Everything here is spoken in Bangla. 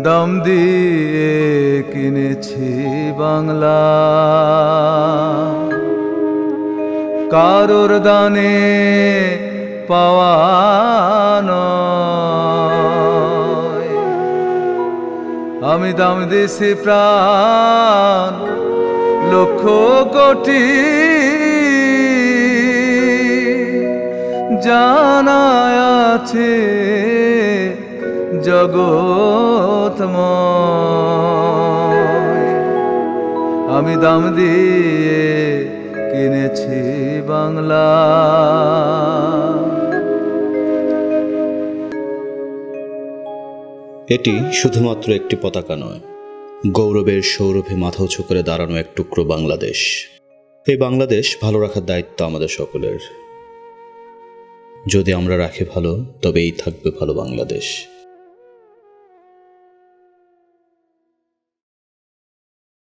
দাম দিয়ে কিনেছি বাংলা, কারোর দানে পাওয়া নয়। আমি দাম দিছি প্রাণ লক্ষ কোটি, জানায় আছে জগৎময়। আমি দাম দিয়ে কিনেছি বাংলা। এটি শুধুমাত্র একটি পতাকা নয়, গৌরবের সৌরভে মাথা উঁচু করে দাঁড়ানো এক টুকরো বাংলাদেশ। এই বাংলাদেশ ভালো রাখার দায়িত্ব আমাদের সকলের। যদি আমরা রাখি ভালো, তবেই থাকবে ভালো বাংলাদেশ।